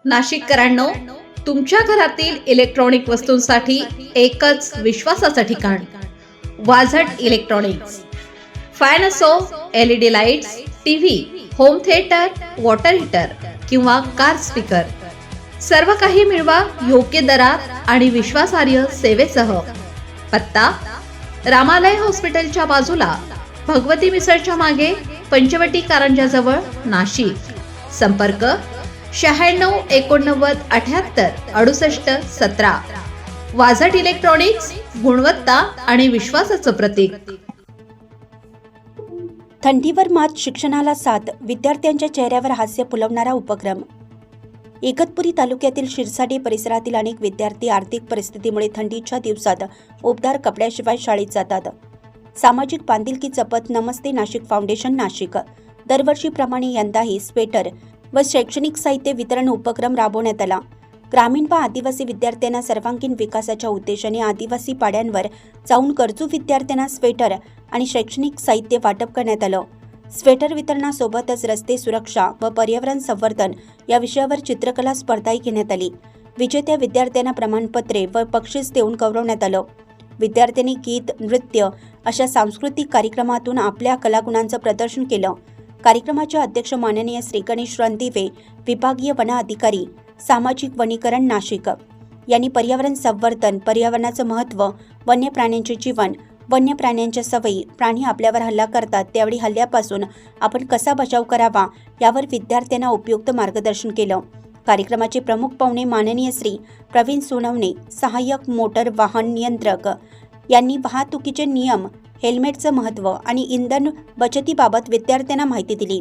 नाशिककरांनो, तुमच्या घरातील इलेक्ट्रॉनिक वस्तूंसाठी एकच विश्वासाचं ठिकाण, वाझट इलेक्ट्रॉनिक्स. फॅन असो, LED lights, TV, home theatre, water heater किंवा कार स्पीकर, सर्व काही मिळवा योग्य दरात आणि विश्वासार्ह सेवेसह. पत्ता: रामालय हॉस्पिटलच्या बाजूला, भगवती मिसळच्या मागे, पंचवटी कारंजाजवळ, नाशिक. संपर्क: 96 89 78 68 17. वाझट इलेक्ट्रॉनिक्स, गुणवत्ता आणि विश्वासाचं प्रतीक. थंडीवर मात, शिक्षणाला साथ, विद्यार्थ्यांच्या चेहऱ्यावर हास्य फुलवणारा उपक्रम. इगतपुरी तालुक्यातील शिरसाडी परिसरातील अनेक विद्यार्थी आर्थिक परिस्थितीमुळे थंडीच्या दिवसात उबदार कपड्याशिवाय शाळेत जातात. सामाजिक बांधिलकी जपत नमस्ते नाशिक फाउंडेशन नाशिक दरवर्षीप्रमाणे यंदाही स्वेटर व शैक्षणिक साहित्य वितरण उपक्रम राबवण्यात आला. ग्रामीण व आदिवासी विद्यार्थ्यांना सर्वांगीण विकासाच्या उद्देशाने आदिवासी पाड्यांवर जाऊन गरजू विद्यार्थ्यांना स्वेटर आणि शैक्षणिक साहित्य वाटप करण्यात आलं. स्वेटर वितरणासोबतच रस्ते सुरक्षा व पर्यावरण संवर्धन या विषयावर चित्रकला स्पर्धाही घेण्यात आली. विजेत्या विद्यार्थ्यांना प्रमाणपत्रे व बक्षीस देऊन गौरवण्यात आलं. विद्यार्थ्यांनी गीत, नृत्य अशा सांस्कृतिक कार्यक्रमातून आपल्या कलागुणांचं प्रदर्शन केलं. कार्यक्रमाचे अध्यक्ष माननीय श्री गणेश रणदिवे, विभागीय वन अधिकारी, सामाजिक वनीकरण नाशिक यांनी पर्यावरण संवर्धन, पर्यावरणाचं महत्त्व, वन्य प्राण्यांचे जीवन, वन्य प्राण्यांच्या सवयी, प्राणी आपल्यावर हल्ला करतात त्यावेळी हल्ल्यापासून आपण कसा बचाव करावा यावर विद्यार्थ्यांना उपयुक्त मार्गदर्शन केलं. कार्यक्रमाचे प्रमुख पाहुणे माननीय श्री प्रवीण सोनवणे, सहाय्यक मोटर वाहन नियंत्रक यांनी वाहतुकीचे नियम, हेल्मेटचं महत्त्व आणि इंधन बचतीबाबत विद्यार्थ्यांना माहिती दिली.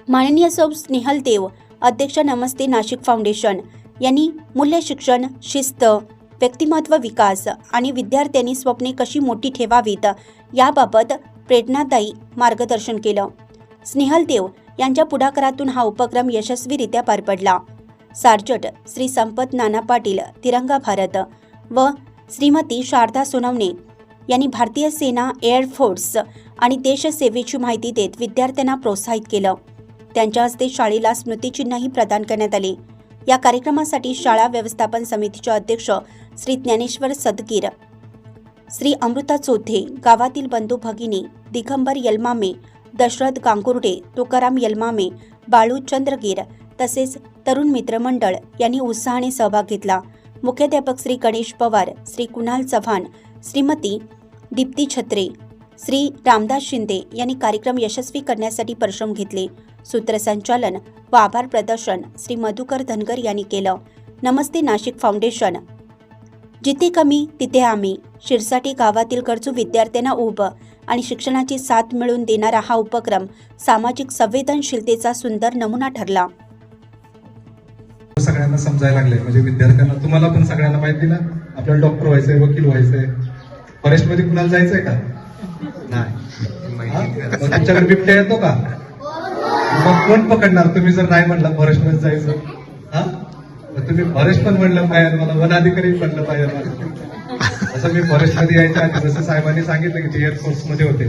माननीय सौ स्नेहल देव, अध्यक्ष नमस्ते नाशिक फाउंडेशन यांनी मूल्य शिक्षण, शिस्त, व्यक्तिमत्व विकास आणि विद्यार्थ्यांनी स्वप्ने कशी मोठी ठेवावीत याबाबत प्रेरणादायी मार्गदर्शन केलं. स्नेहल देव यांच्या पुढाकारातून हा उपक्रम यशस्वीरित्या पार पडला. सार्जंट श्री संपत नाना पाटील, तिरंगा भारत व श्रीमती शारदा सोनवणे यांनी भारतीय सेना, एअरफोर्स आणि देशसेवेची माहिती देत विद्यार्थ्यांना प्रोत्साहित केलं. त्यांच्या हस्ते शाळेला स्मृतिचिन्हही प्रदान करण्यात आले. या कार्यक्रमासाठी शाळा व्यवस्थापन समितीचे अध्यक्ष श्री ज्ञानेश्वर सदगीर, श्री अमृता चौथे, गावातील बंधू भगिनी दिगंबर यलमामे, दशरथ गांगुर्डे, तुकाराम यलमामे, बाळू चंद्रगीर तसेच तरुण मित्रमंडळ यांनी उत्साहाने सहभाग घेतला. मुख्याध्यापक श्री गणेश पवार, श्री कुणाल चव्हाण, श्रीमती दीप्ती छत्रे, श्री रामदास शिंदे यांनी कार्यक्रम यशस्वी करण्यासाठी परिश्रम घेतले. सूत्रसंचालन व आभार प्रदर्शन श्री मधुकर धनगर यांनी केलं. नमस्ते नाशिक फाउंडेशन, जिथे कमी तिथे आम्ही, शिरसाटी गावातील गरजू विद्यार्थ्यांना उभ आणि शिक्षणाची साथ मिळवून देणारा हा उपक्रम सामाजिक संवेदनशीलतेचा सुंदर नमुना ठरला. सगळ्यांना समजायला लागले, म्हणजे विद्यार्थ्यांना, तुम्हाला पण सगळ्यांना माहिती ना, आपल्याला डॉक्टर व्हायचंय, वकील व्हायचंय. फॉरेस्ट मध्ये कुणाला जायचंय का? नाही. तुमच्याकडे बिबट्या येतो का? मग कोण पकडणार? तुम्ही जर नाही म्हणलं फॉरेस्ट मध्ये जायचं, हा, तुम्ही फॉरेस्ट पण म्हणलं पाहिजे, मला वन अधिकारी म्हणलं पाहिजे. असं मी फॉरेस्ट मध्ये यायच्या आधी जसं साहेबांनी सांगितलं की एअरफोर्स मध्ये होते,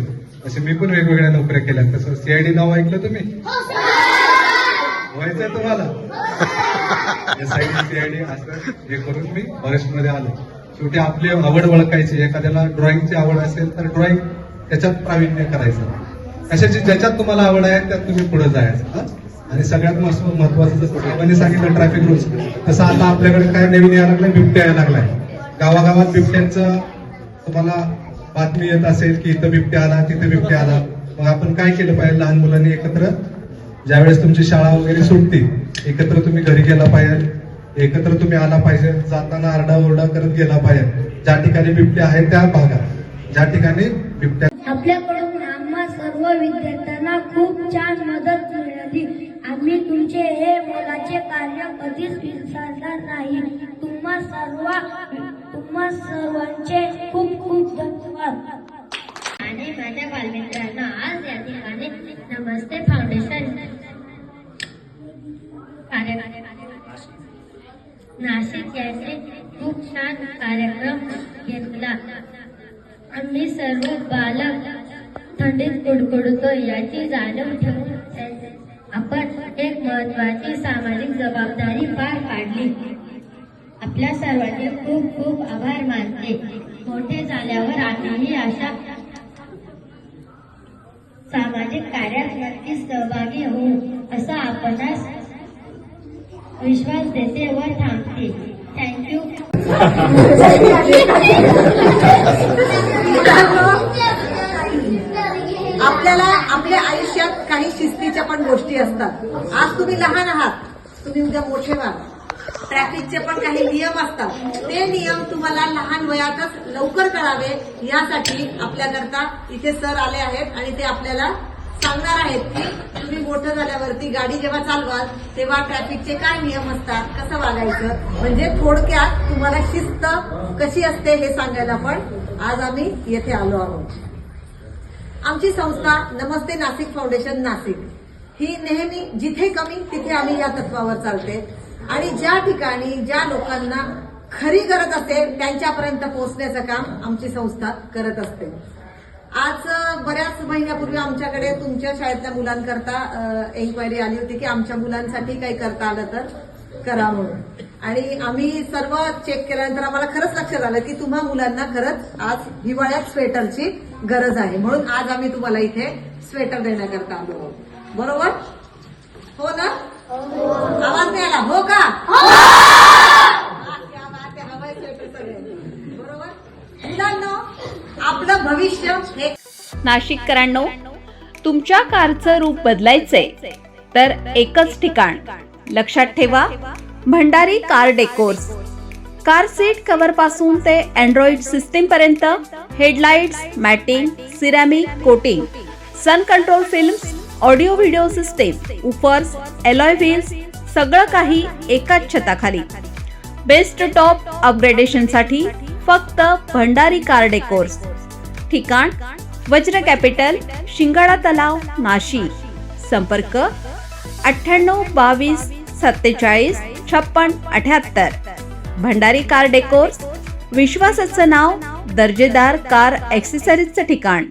असे मी पण वेगवेगळ्या नोकऱ्या केल्या. तसं CID नाव ऐकलं तुम्ही? व्हायचंय तुम्हाला? CID असं हे करून मी फॉरेस्ट मध्ये आलो. शेवटी आपली आवड ओळखायची. एखाद्याला ड्रॉइंगची आवड असेल तर ड्रॉइंग त्याच्यात प्रावीण्य करायचं. कशाची ज्याच्यात तुम्हाला आवड आहे त्यात तुम्ही पुढे जायचं. आणि सगळ्यात महत्वाचं जसं साहेबांनी सांगितलं ट्रॅफिक रूल्स, तसं आता आपल्याकडे काय नवीन यायला लागलाय, बिबट्या यायला लागलाय. गावागावात बिबट्यांचं तुम्हाला बातमी येत असेल की इथं बिबट्या आला, तिथे बिबट्या आला. मग आपण काय केलं पाहिजे? लहान मुलांनी एकत्र, ज्यावेळेस तुमची शाळा वगैरे सुटते, एकत्र तुम्ही घरी गेला पाहिजे, एकत्र तुम्ही आला पाहिजे. जाताना आरडाओरडा करत गेला पाहिजे. ज्या ठिकाणी बिबट्या आहे त्या भागात, ज्या ठिकाणी बिबट्या. आपल्याकडून आम्हा सर्व विद्यार्थ्यांना खूप छान मदत मिळाली. आम्ही तुमचे हे मोलाचे कार्य कधीच विसरणार नाही. तुम्हा सर्वांचे खूप खूप धन्यवाद. आणि माझ्या बालमित्रांना आज या ठिकाणी नमस्ते फाउंडेशन नाशिक यांनी खूप छान कार्यक्रम घेतला. आम्ही सर्व बालक थंडीत कुडकुडतो याची जाणीव ठेवून आपण एक महत्त्वाची सामाजिक जबाबदारी पार पाडली. आपल्या सर्वांचे खूप खूप आभार मानते. मोठे झाल्यावर आम्हीही अशा सामाजिक कार्यात नक्कीच सहभागी होऊ असा आपणास विश्वास देते व थांबते. थँक्यू. आपल्याला आपल्या आयुष्यात काही शिस्तीच्या पण गोष्टी असतात. आज तुम्ही लहान आहात, तुम्ही उद्या मोठे व्हाल. ट्रॅफिकचे पण काही नियम असतात. ते नियम तुम्हाला लहान वयातच लवकर कळावे यासाठी आपल्याकरता इथे सर आले आहेत आणि ते आपल्याला सांगणार आहेत की तुम्ही मोठं झाल्यावरती गाडी जेव्हा चालवाल तेव्हा ट्रॅफिकचे काय नियम असतात, कसं वागायचं, म्हणजे थोडक्यात तुम्हाला शिस्त कशी असते हे सांगायला पण आज आम्ही येथे आलो आहोत. आमची संस्था नमस्ते नाशिक फाउंडेशन नाशिक ही नेहमी जिथे कमी तिथे आम्ही या तत्वावर चालते आणि ज्या ठिकाणी ज्या लोकांना खरी गरज असेल त्यांच्यापर्यंत पोहोचण्याचं काम आमची संस्था करत असते. आज बऱ्याच महिन्यापूर्वी आमच्याकडे तुमच्या शाळेतल्या मुलांकरता एन्क्वायरी आली होती की आमच्या मुलांसाठी काही करता आलं तर करा म्हणून. आणि आम्ही सर्व चेक केल्यानंतर आम्हाला खरंच लक्षात आलं की तुम्हा मुलांना खरंच आज हिवाळ्यात स्वेटरची गरज आहे. म्हणून आज आम्ही तुम्हाला इथे स्वेटर देण्याकरता आलो आहोत. बरोबर हो ना? आवाज नाही आला हो का? हवाय स्वेटर सगळे. बरोबर मुलांनो, आपलं भविष्य हे नाशिककरांनो, तुमच्या कारचं रूप बदलायचंय तर एकच ठिकाण लक्षात ठेवा, Bhandari car decors. Car seat cover पासून ते अँड्रॉइड सिस्टीम पर्यंत, headlights, matting, ceramic coating, sun control films, audio video system, woofers, alloy wheels, सगळं काही एकाच छताखाली. बेस्ट टॉप अपग्रेडेशनसाठी फक्त भंडारी कार डेकोर्स. ठिकाण वज्र कॅपिटल, शिंगाडा तलाव, नाशिक. संपर्क 98 22 47 56 78. भंडारी कार डेकोर्स, विश्वासाचं नाव, दर्जेदार कार ॲक्सेसरीजचं ठिकाण.